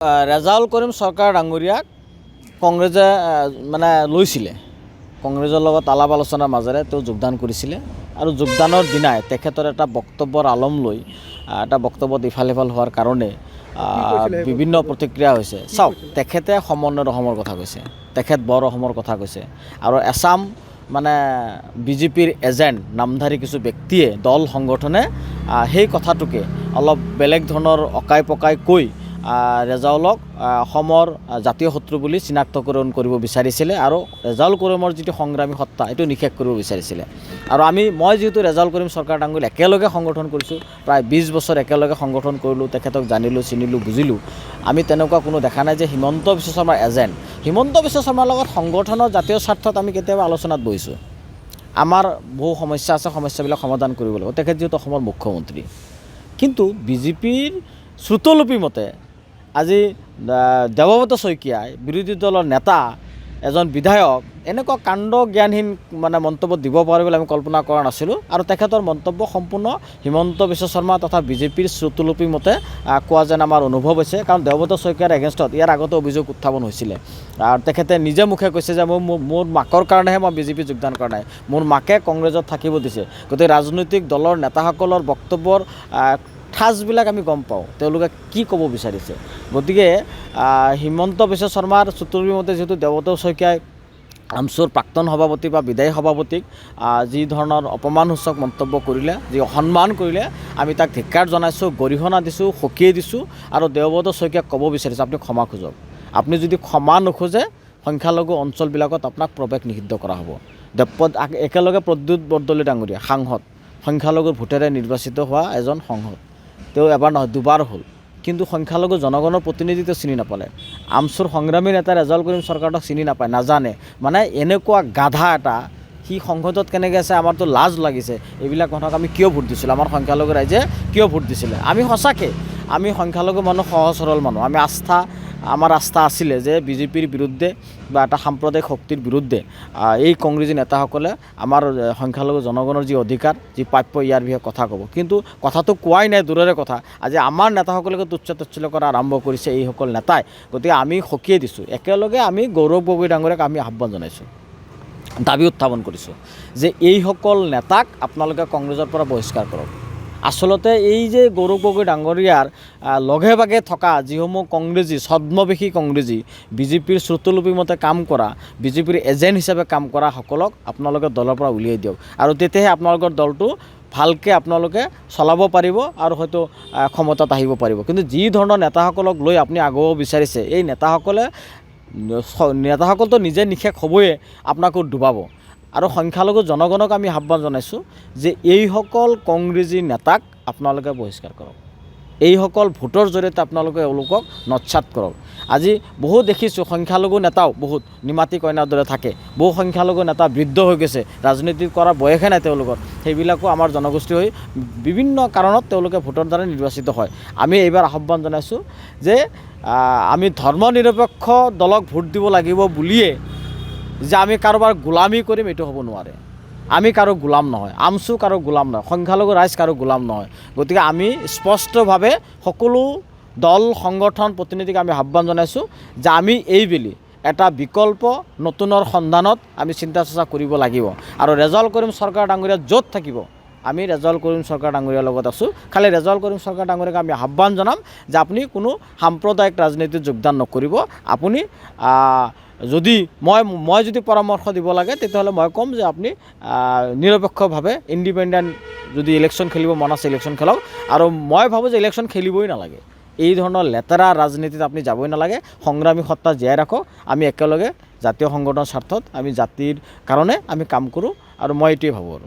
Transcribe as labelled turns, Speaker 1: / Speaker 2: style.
Speaker 1: ৰেজাউল কৰিম চৰকাৰ ডাঙৰীয়াক কংগ্ৰেছে মানে লৈছিলে। কংগ্ৰেছৰ লগত আলাপ আলোচনাৰ মাজেৰে তেওঁ যোগদান কৰিছিলে আৰু যোগদানৰ দিনাই তেখেতৰ এটা বক্তব্যৰ আলম লৈ এটা বক্তব্যত ইফাল সিফাল হোৱাৰ কাৰণে বিভিন্ন প্ৰতিক্ৰিয়া হৈছে। চাওক, তেখেতে সমন্বয়ৰ অসমৰ কথা কৈছে, তেখেত বৰ অসমৰ কথা কৈছে আৰু এছাম মানে বিজেপিৰ এজেণ্ট নামধাৰী কিছু ব্যক্তিয়ে দল সংগঠনে সেই কথাটোকে অলপ বেলেগ ধৰণৰ অকাই পকাই কৈ ৰেজাউলক অসমৰ জাতীয় শত্ৰু বুলি চিনাক্তকৰণ কৰিব বিচাৰিছিলে আৰু ৰেজাউল কৰিমৰ যিটো সংগ্ৰামী সত্তা এইটো নিষেধ কৰিব বিচাৰিছিলে। আৰু মই যিহেতু ৰেজাউল কৰিম চৰকাৰ ডাঙৰীয়াক একেলগে সংগঠন কৰিছোঁ, প্ৰায় 20 বছৰ একেলগে সংগঠন কৰিলোঁ, তেখেতক জানিলোঁ, চিনিলোঁ, বুজিলোঁ। আমি তেনেকুৱা কোনো দেখা নাই যে হিমন্ত বিশ্ব শৰ্মাৰ এজেণ্ট। হিমন্ত বিশ্ব শৰ্মাৰ লগত সংগঠনৰ জাতীয় স্বাৰ্থত আমি কেতিয়াবা আলোচনাত বহিছোঁ। আমাৰ বহু সমস্যা আছে, সমস্যাবিলাক সমাধান কৰিব লাগিব। তেখেত যিহেতু অসমৰ মুখ্যমন্ত্ৰী, কিন্তু বিজেপিৰ শ্ৰুতলিপি মতে আজি দেৱব্ৰত শইকীয়াই বিৰোধী দলৰ নেতা এজন বিধায়ক এনেকুৱা কাণ্ড জ্ঞানহীন মানে মন্তব্য দিব পাৰে বুলি আমি কল্পনা কৰা নাছিলোঁ। আৰু তেখেতৰ মন্তব্য সম্পূৰ্ণ হিমন্ত বিশ্ব শৰ্মা তথা বিজেপিৰ শ্ৰুতলিপি মতে কোৱা যেন আমাৰ অনুভৱ হৈছে। কাৰণ দেৱব্ৰত শইকীয়াৰ এগেইনষ্টত ইয়াৰ আগতে অভিযোগ উত্থাপন হৈছিলে আৰু তেখেতে নিজে মুখে কৈছে যে মোৰ মাকৰ কাৰণেহে মই বিজেপি যোগদান কৰা নাই, মোৰ মাকে কংগ্ৰেছত থাকিব দিছে। গতিকে ৰাজনৈতিক দলৰ নেতাসকলৰ বক্তব্যৰ ঠাঁচবিলাক আমি গম পাওঁ তেওঁলোকে কি ক'ব বিচাৰিছে। গতিকে হিমন্ত বিশ্ব শৰ্মাৰ শ্ৰুতলিপিৰ মতে যিহেতু দেৱব্ৰত শইকীয়াই আমছুৰ প্ৰাক্তন সভাপতি বা বিদায়ী সভাপতিক যি ধৰণৰ অপমানসূচক মন্তব্য কৰিলে, যি অসন্মান কৰিলে, আমি তাক ধিক্কাৰ জনাইছোঁ, গৰিহণা দিছোঁ, সকীয়াই দিছোঁ আৰু দেৱব্ৰত শইকীয়াক ক'ব বিচাৰিছোঁ আপুনি ক্ষমা খোজক। আপুনি যদি ক্ষমা নোখোজে সংখ্যালঘু অঞ্চলবিলাকত আপোনাক প্ৰৱেশ নিষিদ্ধ কৰা হ'ব। একেলগে প্ৰদ্যুৎ বৰদলৈ ডাঙৰীয়া সাংসদ, সংখ্যালঘুৰ ভোটেৰে নিৰ্বাচিত হোৱা এজন সাংসদ, তেওঁ এবাৰ নহয় দুবাৰ হ'ল, কিন্তু সংখ্যালঘু জনগণৰ প্ৰতিনিধিত্ব চিনি নাপালে। আমছুৰ সংগ্ৰামী নেতা ৰেজাউল কৰিম চৰকাৰক চিনি নাপায়, নাজানে। মানে এনেকুৱা গাধা এটা সি সংসদত কেনেকৈ আছে, আমাৰতো লাজ লাগিছে। এইবিলাক মানুহক আমি কিয় ভোট দিছিলোঁ, আমাৰ সংখ্যালঘু ৰাইজে কিয় ভোট দিছিলে? আমি সঁচাকৈ আমি সংখ্যালঘু মানুহ, সহজ সৰল মানুহ, আমাৰ আস্থা আছিলে যে বিজেপিৰ বিৰুদ্ধে বা এটা সাম্প্ৰদায়িক শক্তিৰ বিৰুদ্ধে এই কংগ্ৰেছী নেতাসকলে আমাৰ সংখ্যালঘু জনগণৰ যি অধিকাৰ, যি প্ৰাপ্য, ইয়াৰ বিষয়ে কথা ক'ব। কিন্তু কথাটো কোৱাই নাই, দূৰৰে কথা। আজি আমাৰ নেতাসকলকে তুচ্ছ তাচ্ছিল্য কৰা আৰম্ভ কৰিছে এইসকল নেতাই। গতিকে আমি সকীয়াই দিছোঁ। একেলগে আমি গৌৰৱ গগৈ ডাঙৰীয়াক আমি আহ্বান জনাইছোঁ, দাবী উত্থাপন কৰিছোঁ যে এইসকল নেতাক আপোনালোকে কংগ্ৰেছৰ পৰা বহিষ্কাৰ কৰক। আচলতে এই যে গৌৰৱ গগৈ ডাঙৰীয়াৰ লগে ভাগে থকা যিসমূহ কংগ্ৰেছী, ছদ্মবেশী কংগ্ৰেছী, বিজেপিৰ শ্ৰুতলিপিৰ মতে কাম কৰা, বিজেপিৰ এজেণ্ট হিচাপে কাম কৰা সকলক আপোনালোকে দলৰ পৰা উলিয়াই দিয়ক। আৰু তেতিয়াহে আপোনালোকৰ দলটো ভালকৈ আপোনালোকে চলাব পাৰিব আৰু হয়তো ক্ষমতাত আহিব পাৰিব। কিন্তু যি ধৰণৰ নেতাসকলক লৈ আপুনি আগুৱাব বিচাৰিছে, এই নেতাসকলতো নিজে নিশেষ হ'বই, আপোনাকো ডুবাব। আৰু সংখ্যালঘু জনগণক আমি আহ্বান জনাইছোঁ যে এইসকল কংগ্ৰেছী নেতাক আপোনালোকে বহিষ্কাৰ কৰক। এইসকল ভোটৰ জৰিয়তে আপোনালোকে এওঁলোকক নৎসাত কৰক। আজি বহুত দেখিছোঁ সংখ্যালঘু নেতাও বহুত নিমাতী কইনাৰ দৰে থাকে, বহু সংখ্যালঘু নেতা বৃদ্ধ হৈ গৈছে, ৰাজনীতি কৰাৰ বয়সে নাই তেওঁলোকৰ। সেইবিলাকো আমাৰ জনগোষ্ঠী হৈ বিভিন্ন কাৰণত তেওঁলোকে ভোটৰ দ্বাৰা নিৰ্বাচিত হয়। আমি এইবাৰ আহ্বান জনাইছোঁ যে আমি ধৰ্ম নিৰপেক্ষ দলক ভোট দিব লাগিব বুলিয়ে যে আমি কাৰোবাৰ গোলামী কৰিম, এইটো হ'ব নোৱাৰে। আমি কাৰো গোলাম নহয়, আমছু কাৰো গোলাম নহয়, সংখ্যালঘু ৰাইজ কাৰো গোলাম নহয়। গতিকে আমি স্পষ্টভাৱে সকলো দল, সংগঠন, প্ৰতিনিধিক আমি আহ্বান জনাইছোঁ যে আমি এইবেলি এটা বিকল্প নতুনৰ সন্ধানত আমি চিন্তা চৰ্চা কৰিব লাগিব। আৰু ৰেজাউল কৰিম চৰকাৰ ডাঙৰীয়া য'ত থাকিব, আমি ৰেজাউল কৰিম চৰকাৰ ডাঙৰীয়াৰ লগত আছোঁ। খালি ৰেজাউল কৰিম চৰকাৰ ডাঙৰীয়াক আমি আহ্বান জনাম যে আপুনি কোনো সাম্প্ৰদায়িক ৰাজনীতিত যোগদান নকৰিব। আপুনি যদি মই যদি পৰামৰ্শ দিব লাগে তেতিয়াহ'লে মই ক'ম যে আপুনি নিৰপেক্ষভাৱে ইণ্ডিপেণ্ডেণ্ট যদি ইলেকশ্যন খেলিব মন আছে ইলেকশ্যন খেলক। আৰু মই ভাবোঁ যে ইলেকশ্যন খেলিবই নালাগে, এই ধৰণৰ লেতেৰা ৰাজনীতিত আপুনি যাবই নালাগে। সংগ্ৰামী সত্তা জীয়াই ৰাখক। আমি একেলগে জাতীয় সংগঠনৰ স্বাৰ্থত, আমি জাতিৰ কাৰণে আমি কাম কৰোঁ আৰু মই এইটোৱে ভাবোঁ আৰু